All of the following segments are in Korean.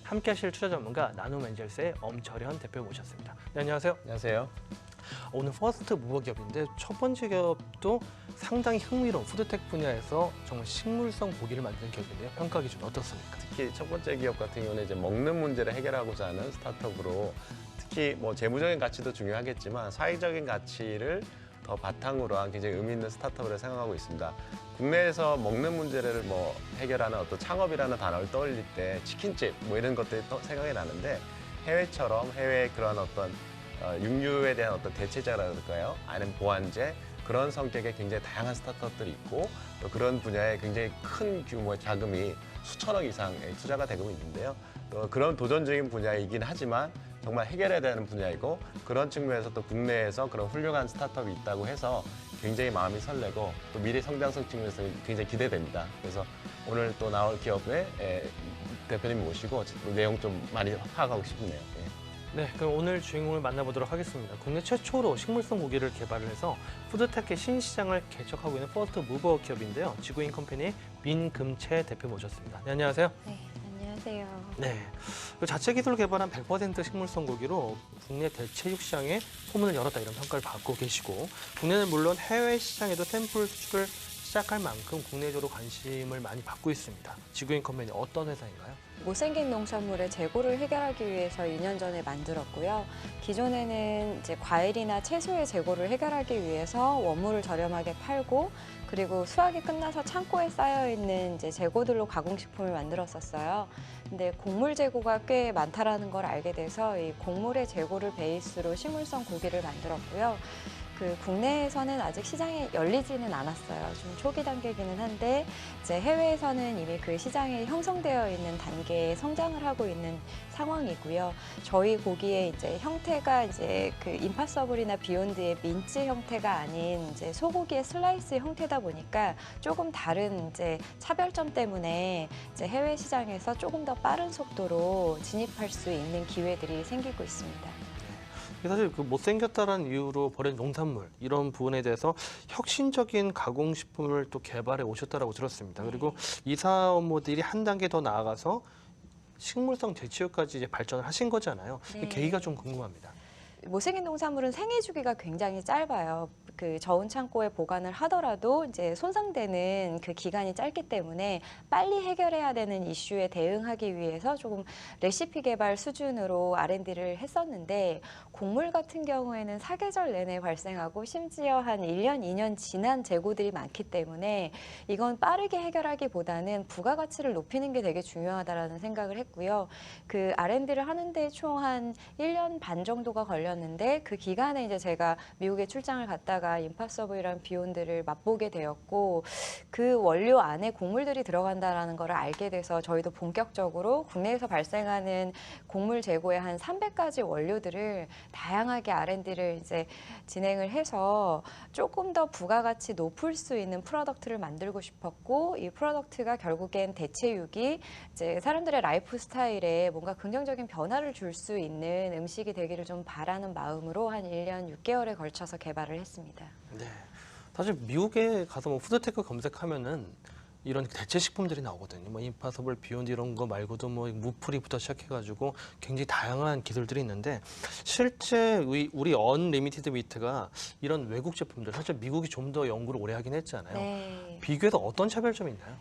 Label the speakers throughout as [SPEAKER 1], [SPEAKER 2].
[SPEAKER 1] 함께 하실 투자 전문가 나눔엔젤스의 엄철현 대표 모셨습니다. 네, 안녕하세요.
[SPEAKER 2] 안녕하세요.
[SPEAKER 1] 오늘 퍼스트 무버 기업인데 첫 번째 기업도 상당히 흥미로운 푸드텍 분야에서 정말 식물성 고기를 만드는 기업인데요. 평가 기준 어떻습니까?
[SPEAKER 2] 특히 첫 번째 기업 같은 경우는 이제 먹는 문제를 해결하고자 하는 스타트업으로 특히 뭐 재무적인 가치도 중요하겠지만 사회적인 가치를 더 바탕으로 한 굉장히 의미 있는 스타트업으로 생각하고 있습니다. 국내에서 먹는 문제를 뭐 해결하는 어떤 창업이라는 단어를 떠올릴 때 치킨집 뭐 이런 것들이 생각이 나는데 해외처럼 해외의 그런 어떤 육류에 대한 어떤 대체자랄까요? 아니면 보완제 그런 성격의 굉장히 다양한 스타트업들이 있고 또 그런 분야에 굉장히 큰 규모의 자금이 수천억 이상의 투자가 되고 있는데요. 또 그런 도전적인 분야이긴 하지만 정말 해결해야 되는 분야이고 그런 측면에서 또 국내에서 그런 훌륭한 스타트업이 있다고 해서 굉장히 마음이 설레고 또 미래 성장성 측면에서 굉장히 기대됩니다. 그래서 오늘 또 나올 기업의 대표님 모시고 내용 좀 많이 파악하고 싶네요.
[SPEAKER 1] 네, 그럼 오늘 주인공을 만나보도록 하겠습니다. 국내 최초로 식물성 고기를 개발을 해서 푸드테크의 신시장을 개척하고 있는 퍼스트 무버 기업인데요. 지구인 컴퍼니 민금채 대표 모셨습니다. 네, 안녕하세요.
[SPEAKER 3] 네, 안녕하세요.
[SPEAKER 1] 네, 자체 기술로 개발한 100% 식물성 고기로 국내 대체육 시장에 포문을 열었다 이런 평가를 받고 계시고 국내는 물론 해외 시장에도 샘플 수출을 시작할 만큼 국내적으로 관심을 많이 받고 있습니다. 지구인 컴퍼니 어떤 회사인가요?
[SPEAKER 3] 못생긴 농산물의 재고를 해결하기 위해서 2년 전에 만들었고요. 기존에는 이제 과일이나 채소의 재고를 해결하기 위해서 원물을 저렴하게 팔고 그리고 수확이 끝나서 창고에 쌓여 있는 이제 재고들로 가공식품을 만들었었어요. 근데 곡물 재고가 꽤 많다라는 걸 알게 돼서 이 곡물의 재고를 베이스로 식물성 고기를 만들었고요. 국내에서는 아직 시장에 열리지는 않았어요. 좀 초기 단계이기는 한데 이제 해외에서는 이미 그 시장이 형성되어 있는 단계에 성장을 하고 있는 상황이고요. 저희 고기의 이제 형태가 이제 그 임파서블이나 비욘드의 민트 형태가 아닌 이제 소고기의 슬라이스 형태다 보니까 조금 다른 이제 차별점 때문에 이제 해외 시장에서 조금 더 빠른 속도로 진입할 수 있는 기회들이 생기고 있습니다.
[SPEAKER 1] 사실 그 못생겼다라는 이유로 버린 농산물 이런 부분에 대해서 혁신적인 가공식품을 또 개발해 오셨다라고 들었습니다. 그리고 이 사업모델이 한 단계 더 나아가서 식물성 대체육까지 이제 발전을 하신 거잖아요.
[SPEAKER 3] 네.
[SPEAKER 1] 계기가 좀 궁금합니다.
[SPEAKER 3] 못생긴 농산물은 생애 주기가 굉장히 짧아요. 그 저온 창고에 보관을 하더라도 이제 손상되는 그 기간이 짧기 때문에 빨리 해결해야 되는 이슈에 대응하기 위해서 조금 레시피 개발 수준으로 R&D를 했었는데 곡물 같은 경우에는 사계절 내내 발생하고 심지어 한 1년, 2년 지난 재고들이 많기 때문에 이건 빠르게 해결하기보다는 부가가치를 높이는 게 되게 중요하다라는 생각을 했고요. 그 R&D를 하는데 총 한 1년 반 정도가 걸렸는데 그 기간에 이제 제가 미국에 출장을 갔다가 임파서블이랑 비욘드를 맛보게 되었고 그 원료 안에 곡물들이 들어간다라는 걸 알게 돼서 저희도 본격적으로 국내에서 발생하는 곡물 재고의 한 300가지 원료들을 다양하게 R&D를 이제 진행을 해서 조금 더 부가가치 높을 수 있는 프로덕트를 만들고 싶었고 이 프로덕트가 결국엔 대체육이 이제 사람들의 라이프 스타일에 뭔가 긍정적인 변화를 줄 수 있는 음식이 되기를 좀 바라는 마음으로 한 1년 6개월에 걸쳐서 개발을 했습니다.
[SPEAKER 1] 네, 사실 미국에 가서 뭐 푸드테크 검색하면은 이런 대체 식품들이 나오거든요. 뭐 임파서블, 비욘드 이런 거 말고도 뭐 무프리부터 시작해가지고 굉장히 다양한 기술들이 있는데 실제 우리 언리미티드 미트가 이런 외국 제품들 사실 미국이 좀 더 연구를 오래 하긴 했잖아요.
[SPEAKER 3] 네.
[SPEAKER 1] 비교해서 어떤 차별점이 있나요?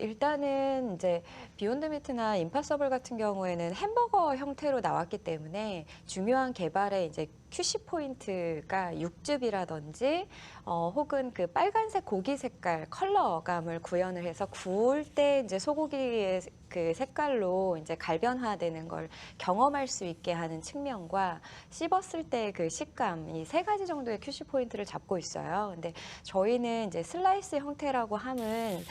[SPEAKER 3] 일단은 이제 비욘드 미트나 임파서블 같은 경우에는 햄버거 형태로 나왔기 때문에 중요한 개발의 이제 QC 포인트가 육즙이라든지 혹은 그 빨간색 고기 색깔 컬러감을 구현을 해서 구울 때 이제 소고기의 그 색깔로 이제 갈변화되는 걸 경험할 수 있게 하는 측면과 씹었을 때 그 식감 이 세 가지 정도의 QC 포인트를 잡고 있어요. 근데 저희는 이제 슬라이스 형태라고 함은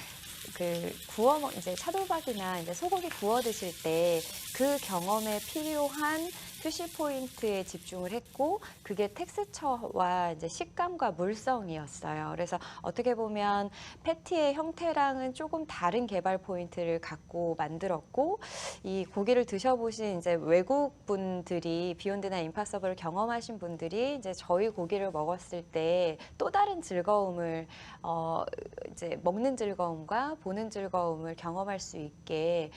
[SPEAKER 3] 이제 차돌박이나 이제 소고기 구워 드실 때 그 경험에 필요한 QC 포인트에 집중을 했고 그게 텍스처와 이제 식감과 물성이었어요. 그래서 어떻게 보면 패티의 형태랑은 조금 다른 개발 포인트를 갖고 만들었고 이 고기를 드셔보신 이제 외국 분들이 비욘드나 임파서블을 경험하신 분들이 이제 저희 고기를 먹었을 때 또 다른 즐거움을 이제 먹는 즐거움과 보는 즐거움을 경험할 수 있게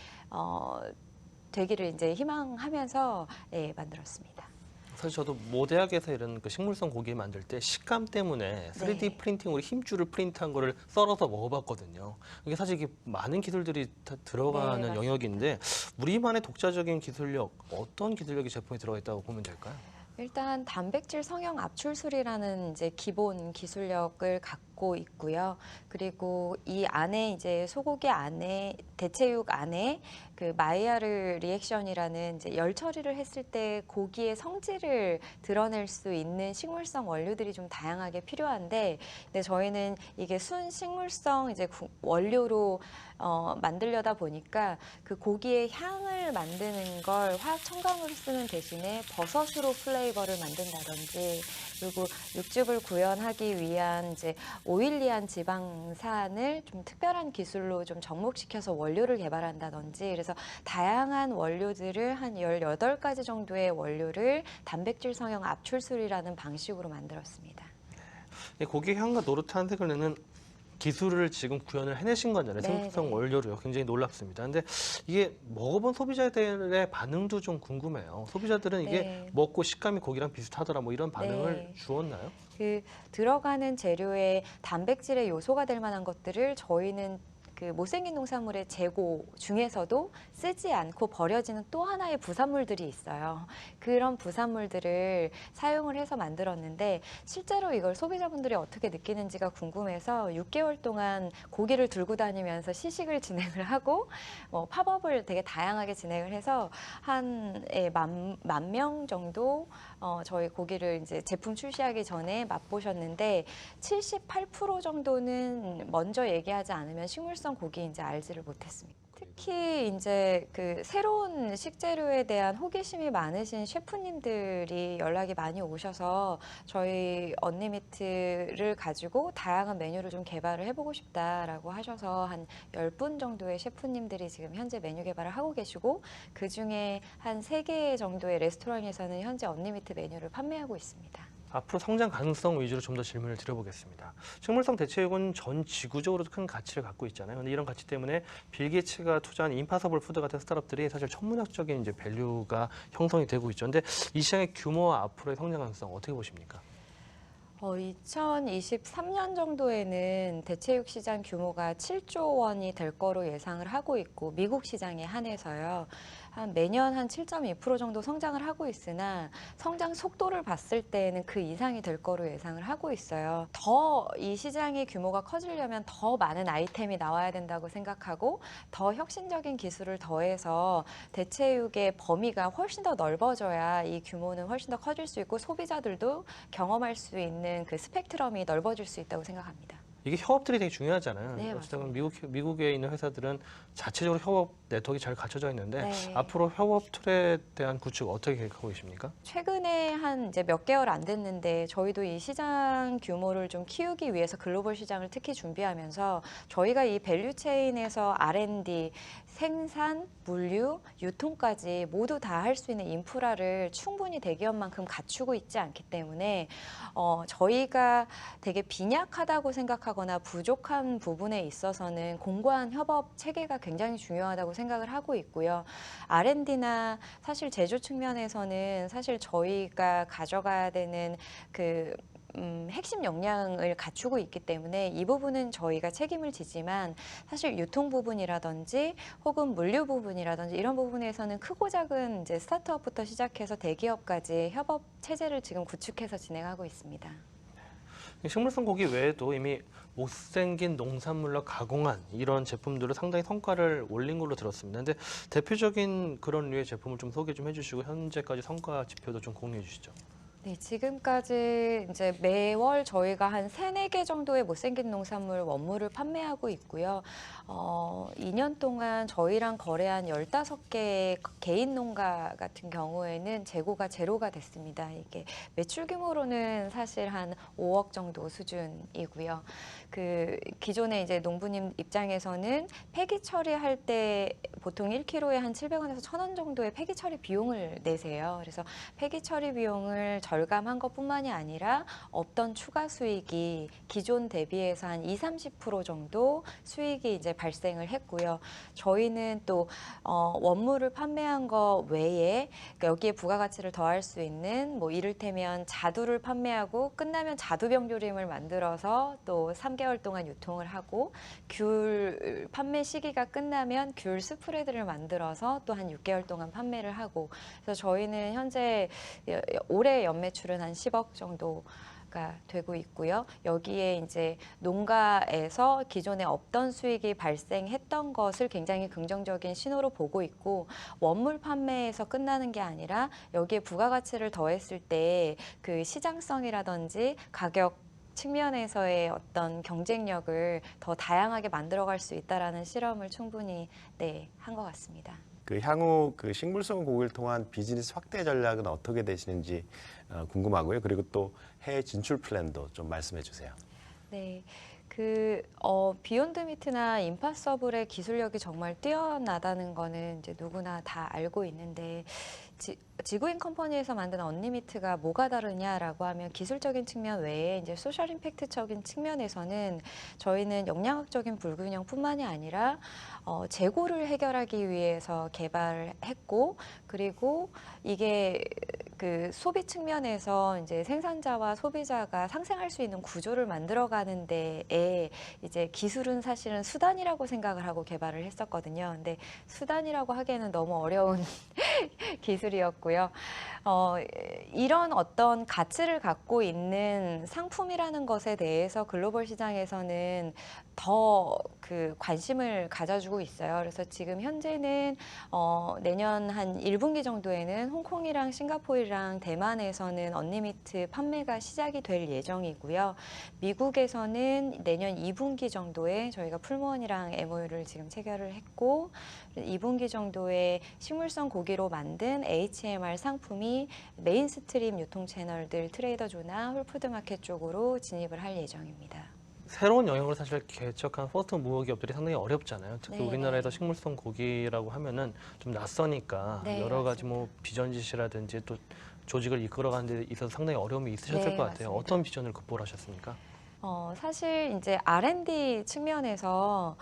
[SPEAKER 3] 되기를 이제 희망하면서 예, 만들었습니다.
[SPEAKER 1] 사실 저도 모대학에서 이런 그 식물성 고기 만들 때 식감 때문에 3D
[SPEAKER 3] 네.
[SPEAKER 1] 프린팅으로 힘줄을 프린트한 거를 썰어서 먹어봤거든요. 이게 사실 이게 많은 기술들이 다 들어가는
[SPEAKER 3] 네, 맞습니다.
[SPEAKER 1] 영역인데 우리만의 독자적인 기술력, 어떤 기술력이 제품에 들어가 있다고 보면 될까요?
[SPEAKER 3] 일단 단백질 성형 압출술이라는 이제 기본 기술력을 갖고 있고요. 그리고 이 안에 이제 소고기 안에 대체육 안에 그 마이야르 리액션이라는 이제 열 처리를 했을 때 고기의 성질을 드러낼 수 있는 식물성 원료들이 좀 다양하게 필요한데, 근데 저희는 이게 순식물성 이제 원료로 만들려다 보니까 그 고기의 향을 만드는 걸 화학 첨가물을 쓰는 대신에 버섯으로 플레이버를 만든다든지, 그리고 육즙을 구현하기 위한 이제 오일리한 지방산을 좀 특별한 기술로 좀 접목시켜서 원료를 개발한다든지, 그래서 다양한 원료들을 한 18가지 정도의 원료를 단백질 성형 압출술이라는 방식으로 만들었습니다.
[SPEAKER 1] 이 고기 향과 노릇한 색을 내는 기술을 지금 구현을 해내신 거잖아요.
[SPEAKER 3] 네,
[SPEAKER 1] 생물성
[SPEAKER 3] 네.
[SPEAKER 1] 원료로요. 굉장히 놀랍습니다. 근데 이게 먹어본 소비자들의 반응도 좀 궁금해요. 소비자들은 이게
[SPEAKER 3] 네.
[SPEAKER 1] 먹고 식감이 고기랑 비슷하더라 뭐 이런 반응을
[SPEAKER 3] 네.
[SPEAKER 1] 주었나요?
[SPEAKER 3] 그 들어가는 재료에 단백질의 요소가 될 만한 것들을 저희는 그 못생긴 농산물의 재고 중에서도 쓰지 않고 버려지는 또 하나의 부산물들이 있어요. 그런 부산물들을 사용을 해서 만들었는데, 실제로 이걸 소비자분들이 어떻게 느끼는지가 궁금해서 6개월 동안 고기를 들고 다니면서 시식을 진행을 하고 팝업을 되게 다양하게 진행을 해서 한 만 명 정도 저희 고기를 이제 제품 출시하기 전에 맛보셨는데, 78% 정도는 먼저 얘기하지 않으면 식물성 고기인지 알지를 못했습니다. 특히 이제 그 새로운 식재료에 대한 호기심이 많으신 셰프님들이 연락이 많이 오셔서 저희 언니미트를 가지고 다양한 메뉴를 좀 개발을 해보고 싶다라고 하셔서 한 10분 정도의 셰프님들이 지금 현재 메뉴 개발을 하고 계시고, 그중에 한 3개 정도의 레스토랑에서는 현재 언니미트 메뉴를 판매하고 있습니다.
[SPEAKER 1] 앞으로 성장 가능성 위주로 좀 더 질문을 드려보겠습니다. 식물성 대체육은 전 지구적으로 큰 가치를 갖고 있잖아요. 근데 이런 가치 때문에 빌 게이츠가 투자한 임파서블 푸드 같은 스타트업들이 사실 천문학적인 이제 밸류가 형성이 되고 있죠. 근데 이 시장의 규모와 앞으로의 성장 가능성 어떻게 보십니까?
[SPEAKER 3] 2023년 정도에는 대체육 시장 규모가 7조 원이 될 거로 예상을 하고 있고, 미국 시장에 한해서요. 한 매년 한 7.2% 정도 성장을 하고 있으나 성장 속도를 봤을 때는 그 이상이 될 거로 예상을 하고 있어요. 더 이 시장의 규모가 커지려면 더 많은 아이템이 나와야 된다고 생각하고, 더 혁신적인 기술을 더해서 대체육의 범위가 훨씬 더 넓어져야 이 규모는 훨씬 더 커질 수 있고 소비자들도 경험할 수 있는 그 스펙트럼이 넓어질 수 있다고 생각합니다.
[SPEAKER 1] 이게 협업들이 되게 중요하잖아요.
[SPEAKER 3] 네,
[SPEAKER 1] 어쨌든
[SPEAKER 3] 맞습니다.
[SPEAKER 1] 미국에 있는 회사들은 자체적으로 협업 네트워크가 잘 갖춰져 있는데
[SPEAKER 3] 네.
[SPEAKER 1] 앞으로 협업 틀에 대한 구축 어떻게 계획하고 계십니까?
[SPEAKER 3] 최근에 한 이제 몇 개월 안 됐는데 저희도 이 시장 규모를 좀 키우기 위해서 글로벌 시장을 특히 준비하면서 저희가 이 밸류 체인에서 R&D, 생산, 물류, 유통까지 모두 다 할 수 있는 인프라를 충분히 대기업만큼 갖추고 있지 않기 때문에 저희가 되게 빈약하다고 생각하거나 부족한 부분에 있어서는 공고한 협업 체계가 굉장히 중요하다고 생각을 하고 있고요. R&D나 사실 제조 측면에서는 사실 저희가 가져가야 되는 그 핵심 역량을 갖추고 있기 때문에 이 부분은 저희가 책임을 지지만, 사실 유통 부분이라든지 혹은 물류 부분이라든지 이런 부분에서는 크고 작은 이제 스타트업부터 시작해서 대기업까지 협업 체제를 지금 구축해서 진행하고 있습니다.
[SPEAKER 1] 식물성 고기 외에도 이미 못생긴 농산물로 가공한 이런 제품들을 상당히 성과를 올린 걸로 들었습니다. 근데 대표적인 그런 류의 제품을 좀 소개 좀 해주시고 현재까지 성과 지표도 좀 공유해 주시죠.
[SPEAKER 3] 네, 지금까지 이제 매월 저희가 한 3-4개 정도의 못생긴 농산물 원물을 판매하고 있고요. 2년 동안 저희랑 거래한 15개의 개인 농가 같은 경우에는 재고가 제로가 됐습니다. 이게 매출 규모로는 사실 한 5억 정도 수준이고요. 그 기존의 이제 농부님 입장에서는 폐기 처리할 때 보통 1kg에 한 700원에서 1,000원 정도의 폐기 처리 비용을 내세요. 그래서 폐기 처리 비용을 절감한 것뿐만이 아니라 없던 추가 수익이 기존 대비해서 한 20-30% 정도 수익이 이제 발생을 했고요. 저희는 또 원물을 판매한 거 외에 그러니까 여기에 부가가치를 더할 수 있는 뭐 이를테면 자두를 판매하고 끝나면 자두병조림을 만들어서 또 3개월 동안 유통을 하고 귤 판매 시기가 끝나면 귤 스프레드를 만들어서 또 한 6개월 동안 판매를 하고 그래서 저희는 현재 올해 연매출은 한 10억 정도가 되고 있고요. 여기에 이제 농가에서 기존에 없던 수익이 발생했던 것을 굉장히 긍정적인 신호로 보고 있고 원물 판매에서 끝나는 게 아니라 여기에 부가가치를 더했을 때 그 시장성이라든지 가격 측면에서의 어떤 경쟁력을 더 다양하게 만들어갈 수 있다라는 실험을 충분히 한 것 같습니다.
[SPEAKER 2] 그 향후 그 식물성 고기를 통한 비즈니스 확대 전략은 어떻게 되시는지 궁금하고요. 그리고 또 해외 진출 플랜도 좀 말씀해 주세요.
[SPEAKER 3] 네. 비욘드 미트나 임파서블의 기술력이 정말 뛰어나다는 거는 이제 누구나 다 알고 있는데 지구인 컴퍼니에서 만든 언리미트가 뭐가 다르냐라고 하면 기술적인 측면 외에 이제 소셜 임팩트적인 측면에서는 저희는 영양학적인 불균형뿐만이 아니라 재고를 해결하기 위해서 개발했고 그리고 이게 그 소비 측면에서 이제 생산자와 소비자가 상생할 수 있는 구조를 만들어가는 데에 이제 기술은 사실은 수단이라고 생각을 하고 개발을 했었거든요. 근데 수단이라고 하기에는 너무 어려운 기술이었고요. 이런 어떤 가치를 갖고 있는 상품이라는 것에 대해서 글로벌 시장에서는 더 그 관심을 가져주고 있어요. 그래서 지금 현재는 내년 한 1분기 정도에는 홍콩이랑 싱가포르랑 대만에서는 언리미트 판매가 시작이 될 예정이고요. 미국에서는 내년 2분기 정도에 저희가 풀무원이랑 MOU를 지금 체결을 했고 2분기 정도에 식물성 고기로 만든 HMR 상품이 메인스트림 유통 채널들 트레이더조나 홀푸드마켓 쪽으로 진입을 할 예정입니다.
[SPEAKER 1] 새로운 영역을 사실 개척한 퍼스트 무버 기업들이 상당히 어렵잖아요. 특히
[SPEAKER 3] 네,
[SPEAKER 1] 우리나라에서
[SPEAKER 3] 네.
[SPEAKER 1] 식물성 고기라고 하면은 좀 낯서니까
[SPEAKER 3] 네,
[SPEAKER 1] 여러 가지
[SPEAKER 3] 맞습니다.
[SPEAKER 1] 뭐 비전짓이라든지 또 조직을 이끌어가는 데 있어서 상당히 어려움이 있으셨을
[SPEAKER 3] 네,
[SPEAKER 1] 것 같아요.
[SPEAKER 3] 맞습니다.
[SPEAKER 1] 어떤 비전을 극복을 하셨습니까?
[SPEAKER 3] 사실 이제 R&D 측면에서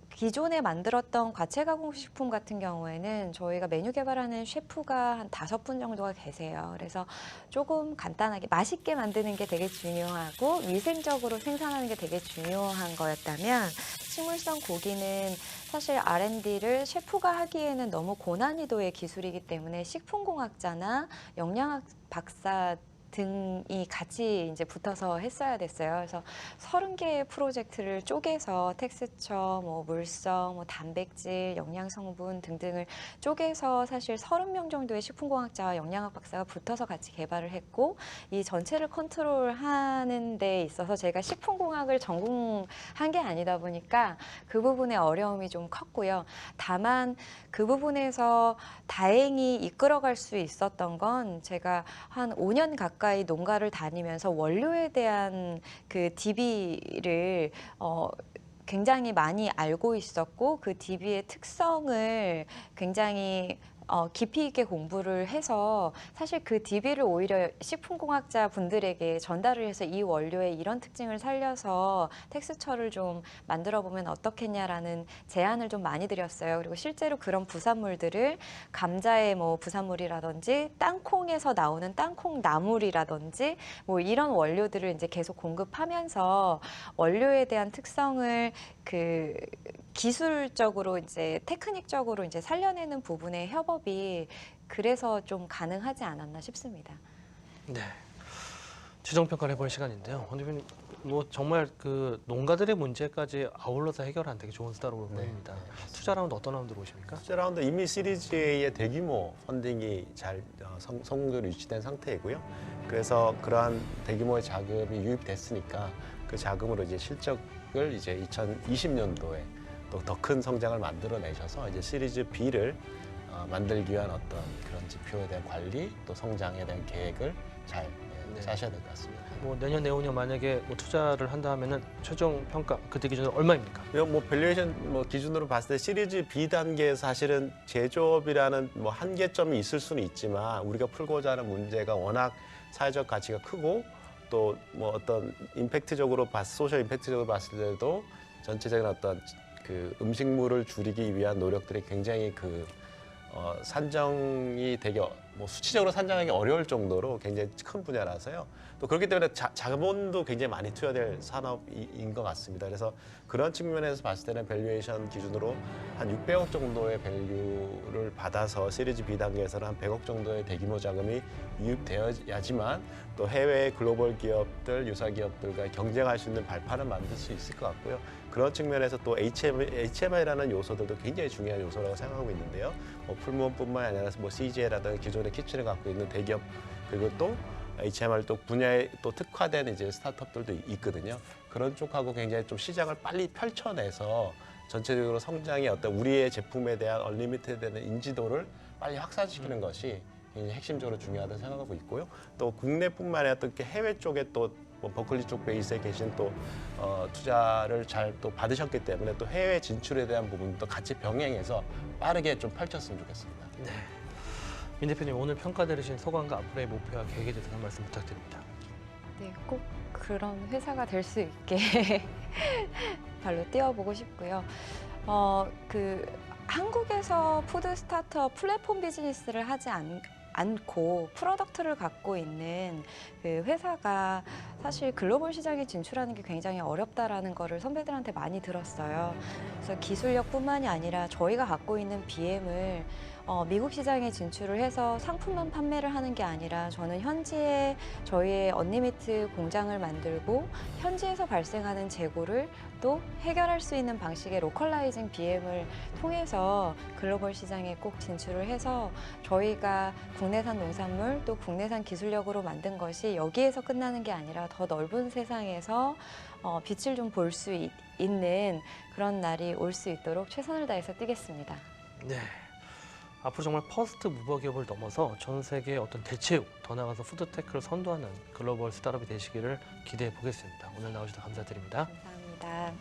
[SPEAKER 3] 기존에 만들었던 과체 가공식품 같은 경우에는 저희가 메뉴 개발하는 셰프가 한 5분 정도가 계세요. 그래서 조금 간단하게 맛있게 만드는 게 되게 중요하고 위생적으로 생산하는 게 되게 중요한 거였다면 식물성 고기는 사실 R&D를 셰프가 하기에는 너무 고난이도의 기술이기 때문에 식품공학자나 영양학 박사 등이 같이 이제 붙어서 했어야 됐어요. 그래서 30개의 프로젝트를 쪼개서 텍스처, 뭐 물성, 뭐 단백질, 영양 성분 등등을 쪼개서 사실 30명 정도의 식품공학자와 영양학 박사가 붙어서 같이 개발을 했고 이 전체를 컨트롤하는 데 있어서 제가 식품공학을 전공한 게 아니다 보니까 그 부분의 어려움이 좀 컸고요. 다만 그 부분에서 다행히 이끌어갈 수 있었던 건 제가 한 5년 가까이 농가를 다니면서 원료에 대한 그 DB를 굉장히 많이 알고 있었고 그 DB의 특성을 굉장히 깊이 있게 공부를 해서 사실 그 DB를 오히려 식품공학자 분들에게 전달을 해서 이 원료의 이런 특징을 살려서 텍스처를 좀 만들어 보면 어떻겠냐라는 제안을 좀 많이 드렸어요. 그리고 실제로 그런 부산물들을 감자의 뭐 부산물이라든지 땅콩에서 나오는 땅콩 나물이라든지 뭐 이런 원료들을 이제 계속 공급하면서 원료에 대한 특성을 그 기술적으로 이제 테크닉적으로 이제 살려내는 부분의 협업이 그래서 좀 가능하지 않았나 싶습니다.
[SPEAKER 1] 네. 최종 평가를 해볼 시간인데요. 대표님, 뭐 정말 그 농가들의 문제까지 아울러서 해결한 되게 좋은 스타로 보입니다. 투자 라운드 어떤 라운드로 보십니까?
[SPEAKER 2] 투자 라운드 이미 시리즈 A의 대규모 펀딩이 잘 성공적으로 유치된 상태이고요. 그래서 그러한 대규모의 자금이 유입됐으니까 그 자금으로 이제 실적을 이제 2020년도에 또 더 큰 성장을 만들어내셔서 이제 시리즈 B를 만들기 위한 어떤 그런 지표에 대한 관리 또 성장에 대한 계획을 잘
[SPEAKER 1] 네.
[SPEAKER 2] 짜셔야 될 것 같습니다.
[SPEAKER 1] 뭐 내년 내후년 만약에 뭐 투자를 한다 하면은 최종 평가 그때 기준으로 얼마입니까?
[SPEAKER 2] 뭐 밸류에이션 뭐 기준으로 봤을 때 시리즈 B 단계에서 사실은 제조업이라는 뭐 한계점이 있을 수는 있지만 우리가 풀고자 하는 문제가 워낙 사회적 가치가 크고 또 뭐 어떤 소셜 임팩트적으로 봤을 때도 전체적인 어떤 그 음식물을 줄이기 위한 노력들이 굉장히 산정이 되게 뭐 수치적으로 산정하기 어려울 정도로 굉장히 큰 분야라서요. 또 그렇기 때문에 자본도 굉장히 많이 투여될 산업인 것 같습니다. 그래서 그런 측면에서 봤을 때는 밸류에이션 기준으로 한 600억 정도의 밸류를 받아서 시리즈 B 단계에서는 한 100억 정도의 대규모 자금이 유입되어야지만 또 해외 글로벌 기업들, 유사 기업들과 경쟁할 수 있는 발판을 만들 수 있을 것 같고요. 그런 측면에서 또 HMI라는 요소들도 굉장히 중요한 요소라고 생각하고 있는데요. 뭐 풀무원뿐만 아니라 뭐 CGL이라든가 기존의 키친을 갖고 있는 대기업 그리고 또 HMR 또 분야에 또 특화된 이제 스타트업들도 있거든요. 그런 쪽하고 굉장히 좀 시장을 빨리 펼쳐내서 전체적으로 성장의 어떤 우리의 제품에 대한 얼리미티드된 인지도를 빨리 확산시키는 것이 굉장히 핵심적으로 중요하다고 생각하고 있고요. 또 국내뿐만 아니라 또 이렇게 해외 쪽에 또 뭐 버클리 쪽 베이스에 계신 또 투자를 잘 또 받으셨기 때문에 또 해외 진출에 대한 부분도 같이 병행해서 빠르게 좀 펼쳤으면 좋겠습니다.
[SPEAKER 1] 네. 민 대표님 오늘 평가 들으신 소감과 앞으로의 목표와 계획에 대해서 한 말씀 부탁드립니다.
[SPEAKER 3] 네, 꼭 그런 회사가 될 수 있게 발로 뛰어보고 싶고요. 한국에서 푸드 스타트업 플랫폼 비즈니스를 하지 않고 프로덕트를 갖고 있는 그 회사가 사실 글로벌 시장에 진출하는 게 굉장히 어렵다라는 거를 선배들한테 많이 들었어요. 그래서 기술력뿐만이 아니라 저희가 갖고 있는 BM을 미국 시장에 진출을 해서 상품만 판매를 하는 게 아니라 저는 현지에 저희의 언리미트 공장을 만들고 현지에서 발생하는 재고를 또 해결할 수 있는 방식의 로컬라이징 BM을 통해서 글로벌 시장에 꼭 진출을 해서 저희가 국내산 농산물 또 국내산 기술력으로 만든 것이 여기에서 끝나는 게 아니라 더 넓은 세상에서 빛을 좀 볼 수 있는 그런 날이 올 수 있도록 최선을 다해서 뛰겠습니다.
[SPEAKER 1] 네. 앞으로 정말 퍼스트 무버 기업을 넘어서 전 세계의 어떤 대체육, 더 나아가서 푸드테크를 선도하는 글로벌 스타트업이 되시기를 기대해 보겠습니다. 오늘 나오셔서 감사드립니다.
[SPEAKER 3] 감사합니다.